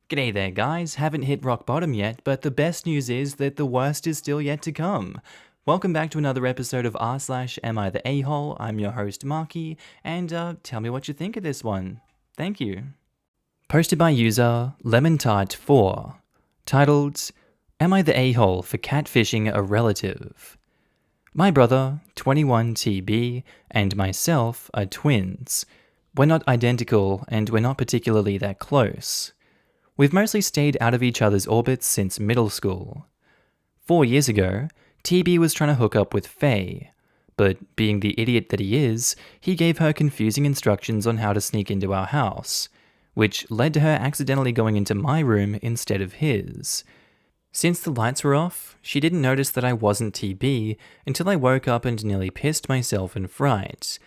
G'day there guys, haven't hit rock bottom yet, but the best news is that the worst is still yet to come. Welcome back to another episode of r/Am I the A-hole? I'm your host Markee, and tell me what you think of this one. Thank you. Posted by user LemonTart4, titled, Am I the A-hole for catfishing a relative? My brother, 21 TB, and myself are twins. We're not identical, and we're not particularly that close. We've mostly stayed out of each other's orbits since middle school. 4 years ago, TB was trying to hook up with Faye, but being the idiot that he is, he gave her confusing instructions on how to sneak into our house, which led to her accidentally going into my room instead of his. Since the lights were off, she didn't notice that I wasn't TB until I woke up and nearly pissed myself in fright.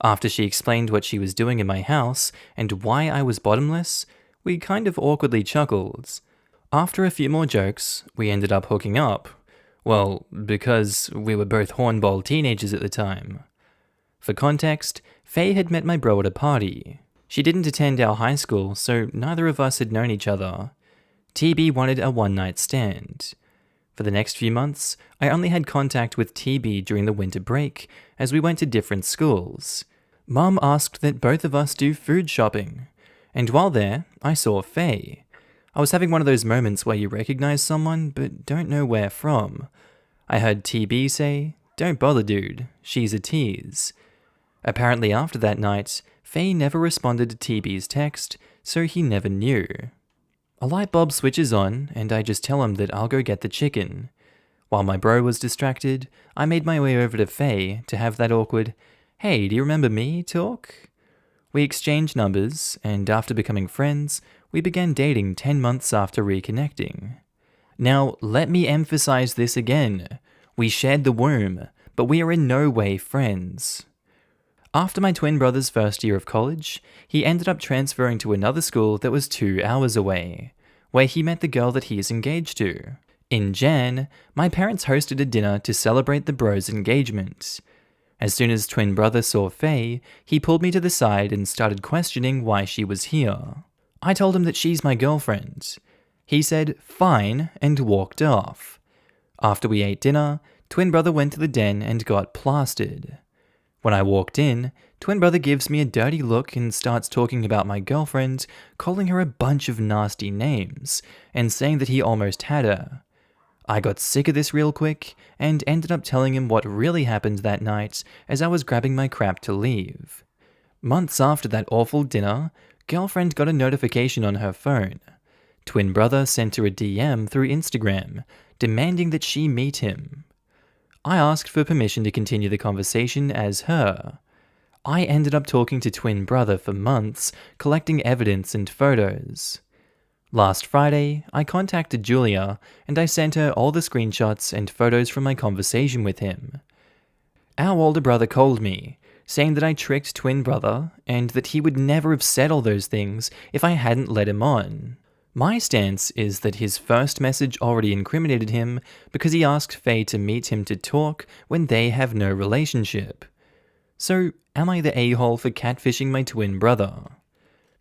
After she explained what she was doing in my house and why I was bottomless, we kind of awkwardly chuckled. After a few more jokes, we ended up hooking up. Well, because we were both hornball teenagers at the time. For context, Faye had met my bro at a party. She didn't attend our high school, so neither of us had known each other. TB wanted a one-night stand. For the next few months, I only had contact with TB during the winter break, as we went to different schools. Mum asked that both of us do food shopping. And while there, I saw Faye. I was having one of those moments where you recognize someone, but don't know where from. I heard TB say, "Don't bother dude, she's a tease." Apparently after that night, Faye never responded to TB's text, so he never knew. A light bulb switches on, and I just tell him that I'll go get the chicken. While my bro was distracted, I made my way over to Faye to have that awkward, "Hey, do you remember me?" talk. We exchanged numbers, and after becoming friends, we began dating 10 months after reconnecting. Now, let me emphasize this again. We shared the womb, but we are in no way friends. After my twin brother's first year of college, he ended up transferring to another school that was 2 hours away, where he met the girl that he is engaged to. In Jan, my parents hosted a dinner to celebrate the bro's engagement. As soon as twin brother saw Faye, he pulled me to the side and started questioning why she was here. I told him that she's my girlfriend. He said, "Fine," and walked off. After we ate dinner, twin brother went to the den and got plastered. When I walked in, twin brother gives me a dirty look and starts talking about my girlfriend, calling her a bunch of nasty names, and saying that he almost had her. I got sick of this real quick, and ended up telling him what really happened that night as I was grabbing my crap to leave. Months after that awful dinner, girlfriend got a notification on her phone. Twin brother sent her a DM through Instagram, demanding that she meet him. I asked for permission to continue the conversation as her. I ended up talking to twin brother for months, collecting evidence and photos. Last Friday, I contacted Julia, and I sent her all the screenshots and photos from my conversation with him. Our older brother called me, saying that I tricked twin brother, and that he would never have said all those things if I hadn't led him on. My stance is that his first message already incriminated him because he asked Faye to meet him to talk when they have no relationship. So, am I the a-hole for catfishing my twin brother?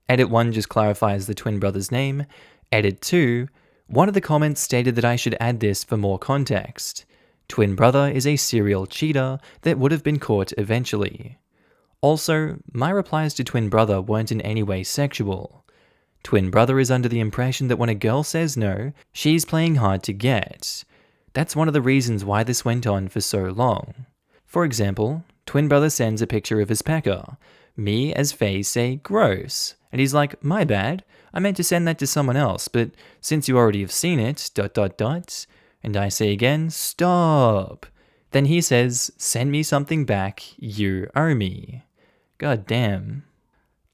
Edit 1 just clarifies the twin brother's name. Edit 2, one of the comments stated that I should add this for more context. Twin brother is a serial cheater that would have been caught eventually. Also, my replies to twin brother weren't in any way sexual. Twin brother is under the impression that when a girl says no, she's playing hard to get. That's one of the reasons why this went on for so long. For example, twin brother sends a picture of his pecker. Me as Faye say, "Gross." And he's like, "My bad, I meant to send that to someone else, but since you already have seen it, ... And I say again, "Stop." Then he says, "Send me something back, you owe me." God damn.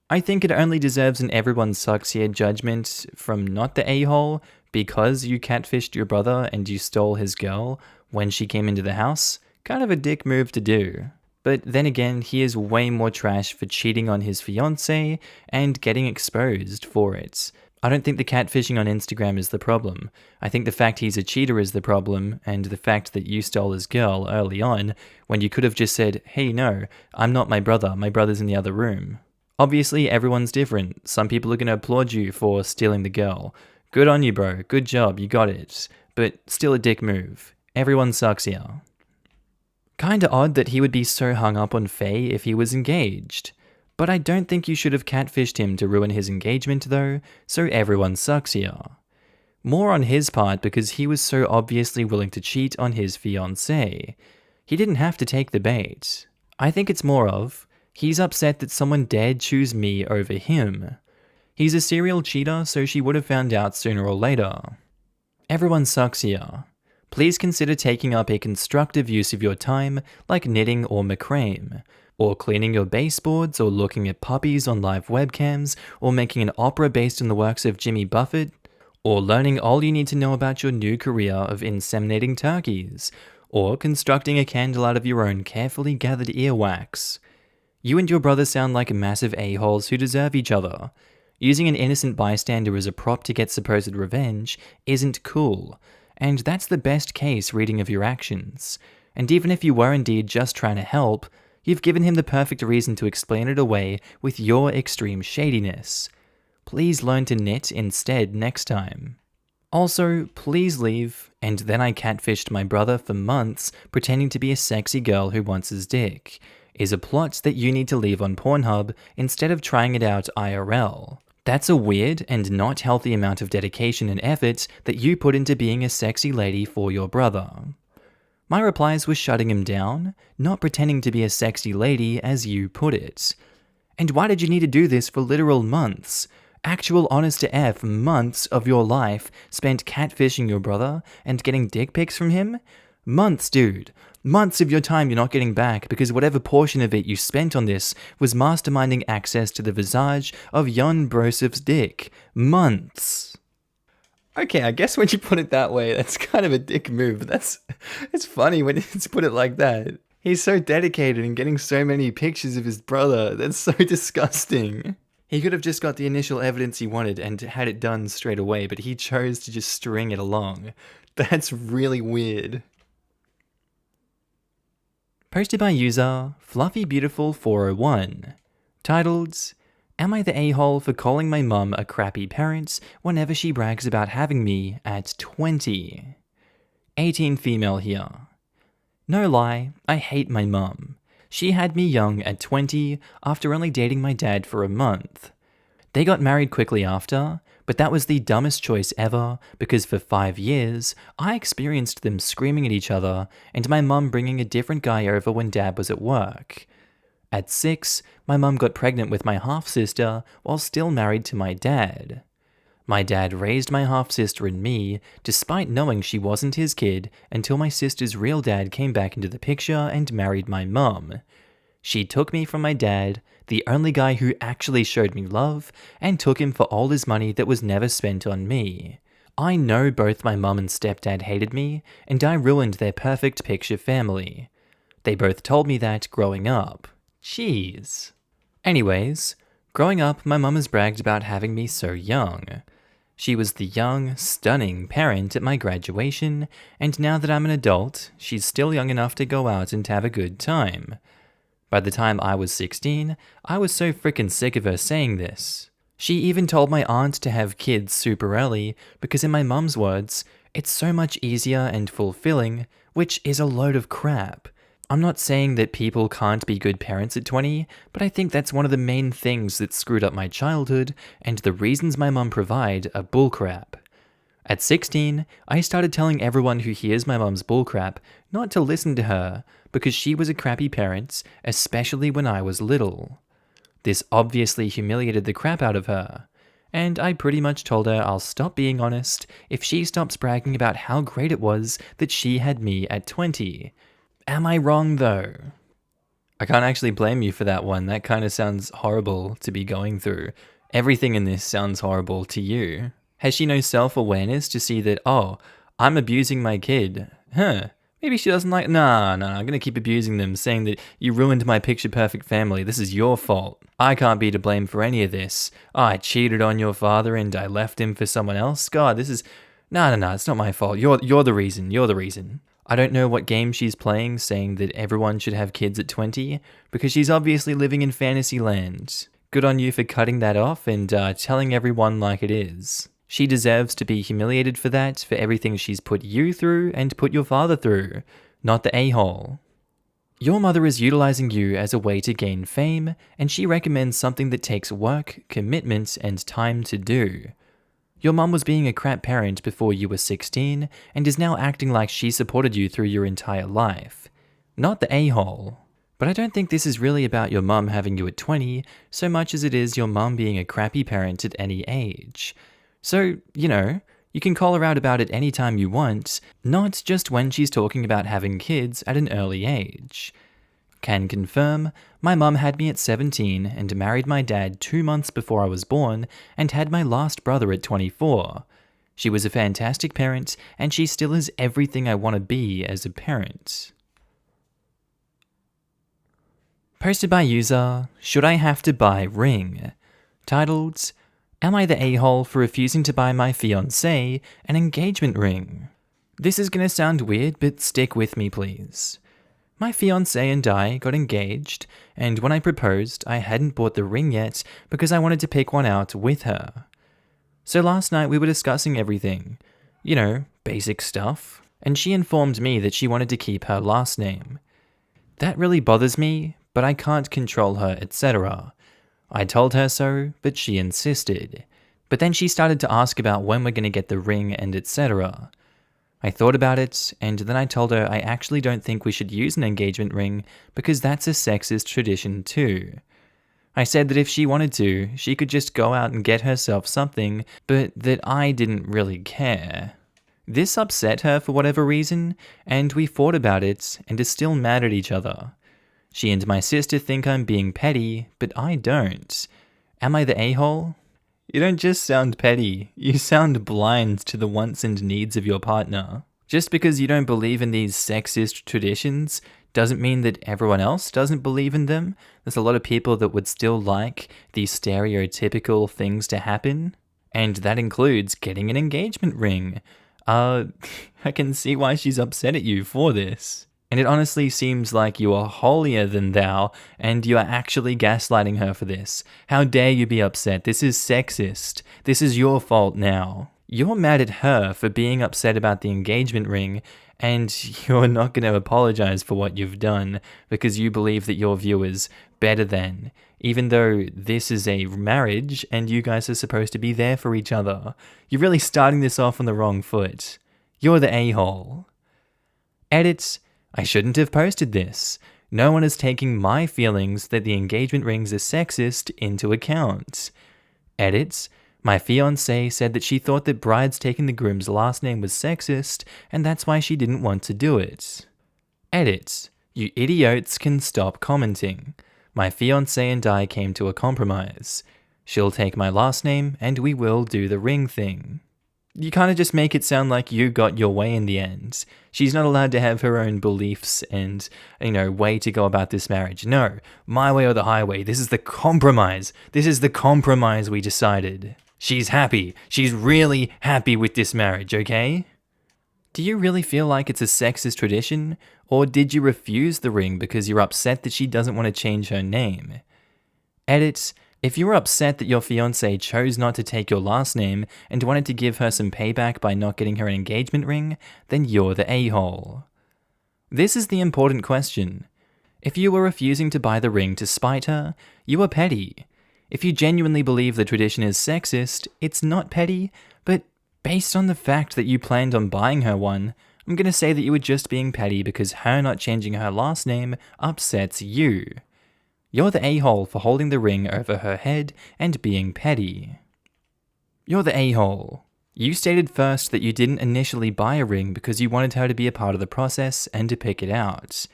I think it only deserves an everyone sucks here judgment from not the a-hole because you catfished your brother and you stole his girl when she came into the house. Kind of a dick move to do. But then again, he is way more trash for cheating on his fiancée and getting exposed for it. I don't think the catfishing on Instagram is the problem. I think the fact he's a cheater is the problem, and the fact that you stole his girl early on, when you could have just said, "Hey no, I'm not my brother's in the other room." Obviously, everyone's different. Some people are going to applaud you for stealing the girl. Good on you, bro. Good job. You got it. But still a dick move. Everyone sucks here. Kinda odd that he would be so hung up on Faye if he was engaged. But I don't think you should have catfished him to ruin his engagement though, so everyone sucks here. More on his part because he was so obviously willing to cheat on his fiancée. He didn't have to take the bait. I think it's more of, he's upset that someone dared choose me over him. He's a serial cheater, so she would have found out sooner or later. Everyone sucks here. Please consider taking up a constructive use of your time, like knitting or macrame, or cleaning your baseboards, or looking at puppies on live webcams, or making an opera based on the works of Jimmy Buffett, or learning all you need to know about your new career of inseminating turkeys, or constructing a candle out of your own carefully gathered earwax. You and your brother sound like massive a-holes who deserve each other. Using an innocent bystander as a prop to get supposed revenge isn't cool, and that's the best case reading of your actions. And even if you were indeed just trying to help, you've given him the perfect reason to explain it away with your extreme shadiness. Please learn to knit instead next time. Also, please leave, and then I catfished my brother for months pretending to be a sexy girl who wants his dick, is a plot that you need to leave on Pornhub instead of trying it out IRL. That's a weird and not healthy amount of dedication and effort that you put into being a sexy lady for your brother. My replies was shutting him down, not pretending to be a sexy lady as you put it. And why did you need to do this for literal months? Actual honest to F months of your life spent catfishing your brother and getting dick pics from him? Months, dude. Months of your time you're not getting back because whatever portion of it you spent on this was masterminding access to the visage of Jan Brosev's dick. Months. Okay, I guess when you put it that way, that's kind of a dick move. It's funny when it's put it like that. He's so dedicated and getting so many pictures of his brother. That's so disgusting. He could have just got the initial evidence he wanted and had it done straight away, but he chose to just string it along. That's really weird. Posted by user FluffyBeautiful401. Titled, Am I the a-hole for calling my mum a crappy parent whenever she brags about having me at 20? 18 female here. No lie, I hate my mum. She had me young at 20 after only dating my dad for a month. They got married quickly after, but that was the dumbest choice ever because for 5 years, I experienced them screaming at each other and my mum bringing a different guy over when dad was at work. At 6, my mum got pregnant with my half-sister while still married to my dad. My dad raised my half-sister and me, despite knowing she wasn't his kid, until my sister's real dad came back into the picture and married my mum. She took me from my dad, the only guy who actually showed me love, and took him for all his money that was never spent on me. I know both my mum and stepdad hated me, and I ruined their perfect picture family. They both told me that growing up. Jeez. Anyways, growing up, my mum has bragged about having me so young. She was the young, stunning parent at my graduation, and now that I'm an adult, she's still young enough to go out and have a good time. By the time I was 16, I was so frickin' sick of her saying this. She even told my aunt to have kids super early because in my mum's words, it's so much easier and fulfilling, which is a load of crap. I'm not saying that people can't be good parents at 20, but I think that's one of the main things that screwed up my childhood, and the reasons my mum provide are bullcrap. At 16, I started telling everyone who hears my mum's bullcrap not to listen to her, because she was a crappy parent, especially when I was little. This obviously humiliated the crap out of her, and I pretty much told her I'll stop being honest if she stops bragging about how great it was that she had me at 20. Am I wrong though? I can't actually blame you for that one. That kind of sounds horrible to be going through. Everything in this sounds horrible to you. Has she no self-awareness to see that, oh, I'm abusing my kid? Maybe she doesn't like, nah, I'm gonna keep abusing them, saying that you ruined my picture-perfect family, this is your fault. I can't be to blame for any of this. Oh, I cheated on your father and I left him for someone else? God, this is, no, it's not my fault. You're the reason. I don't know what game she's playing saying that everyone should have kids at 20, because she's obviously living in fantasy land. Good on you for cutting that off and telling everyone like it is. She deserves to be humiliated for that, for everything she's put you through and put your father through, not the a-hole. Your mother is utilizing you as a way to gain fame, and she recommends something that takes work, commitment, and time to do. Your mum was being a crap parent before you were 16, and is now acting like she supported you through your entire life. Not the a-hole. But I don't think this is really about your mum having you at 20, so much as it is your mum being a crappy parent at any age. So, you can call her out about it anytime you want, not just when she's talking about having kids at an early age. Can confirm, my mum had me at 17 and married my dad 2 months before I was born and had my last brother at 24. She was a fantastic parent and she still is everything I want to be as a parent. Posted by user, Should I Have to Buy Ring? Titled, Am I the a-hole for refusing to buy my fiancé an engagement ring? This is gonna sound weird, but stick with me please. My fiancé and I got engaged, and when I proposed, I hadn't bought the ring yet because I wanted to pick one out with her. So last night we were discussing everything. Basic stuff. And she informed me that she wanted to keep her last name. That really bothers me, but I can't control her, etc. I told her so, but she insisted. But then she started to ask about when we're going to get the ring and etc. I thought about it, and then I told her I actually don't think we should use an engagement ring because that's a sexist tradition too. I said that if she wanted to, she could just go out and get herself something, but that I didn't really care. This upset her for whatever reason, and we fought about it and are still mad at each other. She and my sister think I'm being petty, but I don't. Am I the a-hole? You don't just sound petty, you sound blind to the wants and needs of your partner. Just because you don't believe in these sexist traditions doesn't mean that everyone else doesn't believe in them. There's a lot of people that would still like these stereotypical things to happen, and that includes getting an engagement ring. I can see why she's upset at you for this. And it honestly seems like you are holier than thou, and you are actually gaslighting her for this. How dare you be upset? This is sexist. This is your fault now. You're mad at her for being upset about the engagement ring, and you're not going to apologize for what you've done because you believe that your view is better than, even though this is a marriage and you guys are supposed to be there for each other. You're really starting this off on the wrong foot. You're the a-hole. Edit. I shouldn't have posted this. No one is taking my feelings that the engagement rings are sexist into account. Edits. My fiancé said that she thought that brides taking the groom's last name was sexist, and that's why she didn't want to do it. Edits. You idiots can stop commenting. My fiancé and I came to a compromise. She'll take my last name, and we will do the ring thing. You kind of just make it sound like you got your way in the end. She's not allowed to have her own beliefs and, way to go about this marriage. No, my way or the highway. This is the compromise. This is the compromise we decided. She's happy. She's really happy with this marriage, okay? Do you really feel like it's a sexist tradition? Or did you refuse the ring because you're upset that she doesn't want to change her name? Edit. If you were upset that your fiancé chose not to take your last name and wanted to give her some payback by not getting her an engagement ring, then you're the a-hole. This is the important question. If you were refusing to buy the ring to spite her, you are petty. If you genuinely believe the tradition is sexist, it's not petty, but based on the fact that you planned on buying her one, I'm going to say that you were just being petty because her not changing her last name upsets you. You're the a-hole for holding the ring over her head and being petty. You're the a-hole. You stated first that you didn't initially buy a ring because you wanted her to be a part of the process and to pick it out.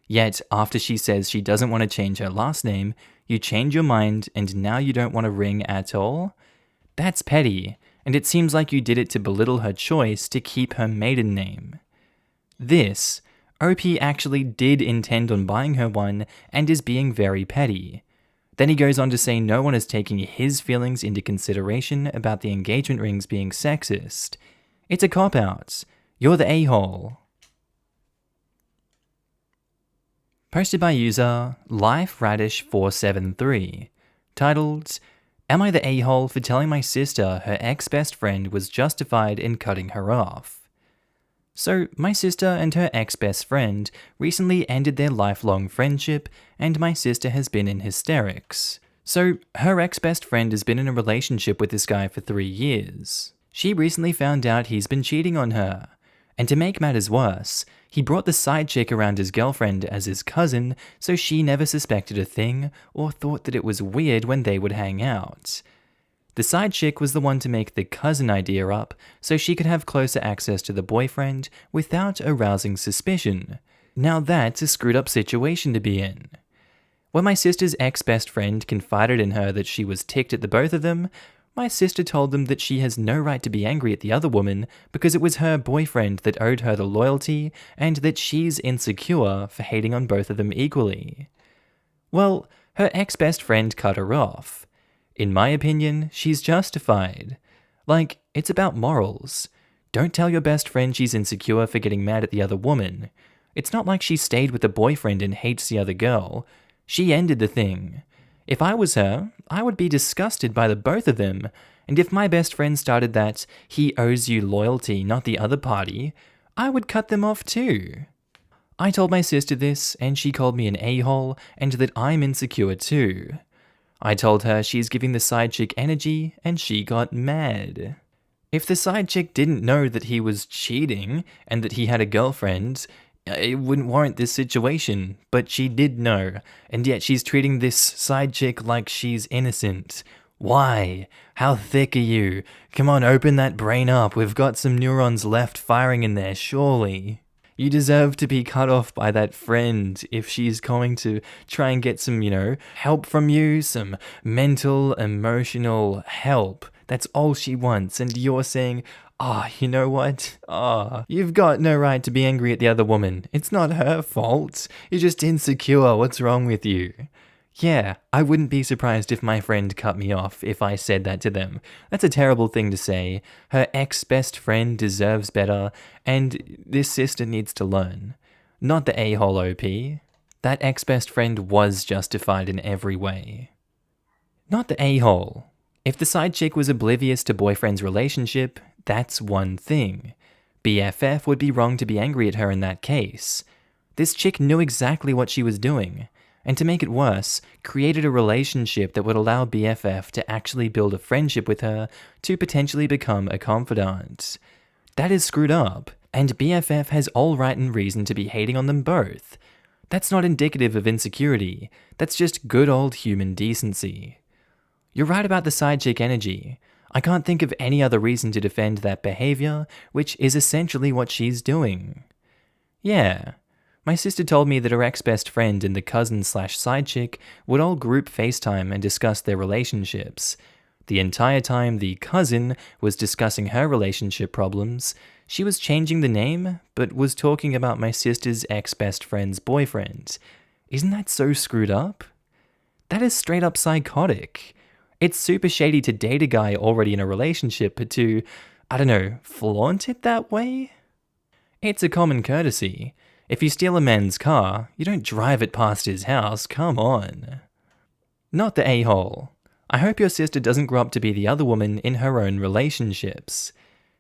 Yet, after she says she doesn't want to change her last name, you change your mind and now you don't want a ring at all? That's petty, and it seems like you did it to belittle her choice to keep her maiden name. This OP actually did intend on buying her one and is being very petty. Then he goes on to say no one is taking his feelings into consideration about the engagement rings being sexist. It's a cop-out. You're the a-hole. Posted by user LifeRadish473. titled, Am I the a-hole for telling my sister her ex-best friend was justified in cutting her off? So, my sister and her ex-best friend recently ended their lifelong friendship, and my sister has been in hysterics. So, her ex-best friend has been in a relationship with this guy for 3 years. She recently found out he's been cheating on her. And to make matters worse, he brought the side chick around his girlfriend as his cousin, so she never suspected a thing or thought that it was weird when they would hang out. The side chick was the one to make the cousin idea up so she could have closer access to the boyfriend without arousing suspicion. Now that's a screwed up situation to be in. When my sister's ex-best friend confided in her that she was ticked at the both of them, my sister told them that she has no right to be angry at the other woman because it was her boyfriend that owed her the loyalty and that she's insecure for hating on both of them equally. Well, her ex-best friend cut her off. In my opinion, she's justified. Like, it's about morals. Don't tell your best friend she's insecure for getting mad at the other woman. It's not like she stayed with the boyfriend and hates the other girl. She ended the thing. If I was her, I would be disgusted by the both of them, and if my best friend started that he owes you loyalty, not the other party, I would cut them off too. I told my sister this, and she called me an a-hole, and that I'm insecure too. I told her she's giving the side chick energy, and she got mad. If the side chick didn't know that he was cheating, and that he had a girlfriend, it wouldn't warrant this situation, but she did know, and yet she's treating this side chick like she's innocent. Why? How thick are you? Come on, open that brain up, we've got some neurons left firing in there, surely. You deserve to be cut off by that friend if she's going to try and get some, help from you, some mental, emotional help. That's all she wants, and you're saying, you know what? You've got no right to be angry at the other woman. It's not her fault. You're just insecure. What's wrong with you? Yeah, I wouldn't be surprised if my friend cut me off if I said that to them. That's a terrible thing to say. Her ex-best friend deserves better, and this sister needs to learn. Not the a-hole OP. That ex-best friend was justified in every way. Not the a-hole. If the side chick was oblivious to boyfriend's relationship, that's one thing. BFF would be wrong to be angry at her in that case. This chick knew exactly what she was doing, and to make it worse, created a relationship that would allow BFF to actually build a friendship with her to potentially become a confidant. That is screwed up, and BFF has all right and reason to be hating on them both. That's not indicative of insecurity, that's just good old human decency. You're right about the side chick energy. I can't think of any other reason to defend that behavior, which is essentially what she's doing. Yeah, my sister told me that her ex-best friend and the cousin/side chick would all group FaceTime and discuss their relationships. The entire time the cousin was discussing her relationship problems, she was changing the name, but was talking about my sister's ex-best friend's boyfriend. Isn't that so screwed up? That is straight up psychotic. It's super shady to date a guy already in a relationship, but to, flaunt it that way? It's a common courtesy. If you steal a man's car, you don't drive it past his house, come on. Not the a-hole. I hope your sister doesn't grow up to be the other woman in her own relationships.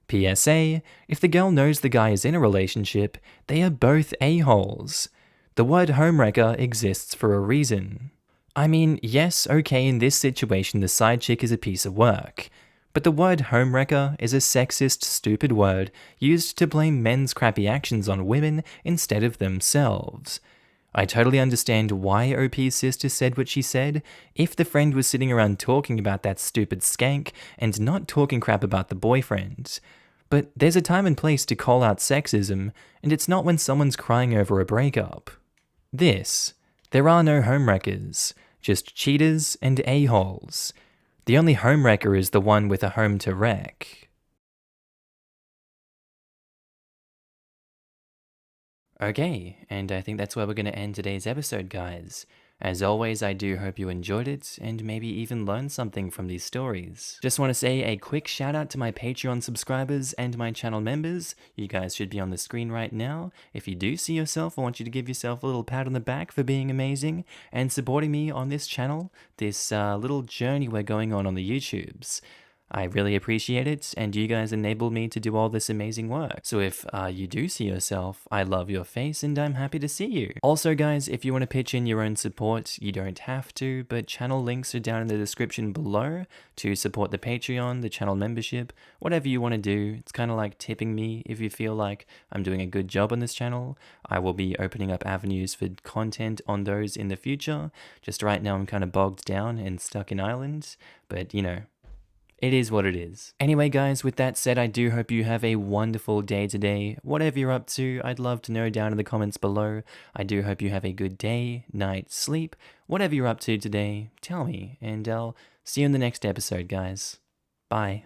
PSA, if the girl knows the guy is in a relationship, they are both a-holes. The word homewrecker exists for a reason. I mean, yes, okay, in this situation the side chick is a piece of work, but the word homewrecker is a sexist, stupid word used to blame men's crappy actions on women instead of themselves. I totally understand why OP's sister said what she said if the friend was sitting around talking about that stupid skank and not talking crap about the boyfriend. But there's a time and place to call out sexism, and it's not when someone's crying over a breakup. There are no homewreckers. Just cheaters and a-holes. The only homewrecker is the one with a home to wreck. Okay, and I think that's where we're going to end today's episode, guys. As always, I do hope you enjoyed it and maybe even learned something from these stories. Just want to say a quick shout out to my Patreon subscribers and my channel members. You guys should be on the screen right now. If you do see yourself, I want you to give yourself a little pat on the back for being amazing and supporting me on this channel, this little journey we're going on the YouTubes. I really appreciate it, and you guys enabled me to do all this amazing work. So if you do see yourself, I love your face and I'm happy to see you. Also guys, if you want to pitch in your own support, you don't have to, but channel links are down in the description below to support the Patreon, the channel membership, whatever you want to do. It's kind of like tipping me if you feel like I'm doing a good job on this channel. I will be opening up avenues for content on those in the future. Just right now I'm kind of bogged down and stuck in Ireland, but you know, it is what it is. Anyway guys, with that said, I do hope you have a wonderful day today. Whatever you're up to, I'd love to know down in the comments below. I do hope you have a good day, night, sleep. Whatever you're up to today, tell me, and I'll see you in the next episode, guys. Bye.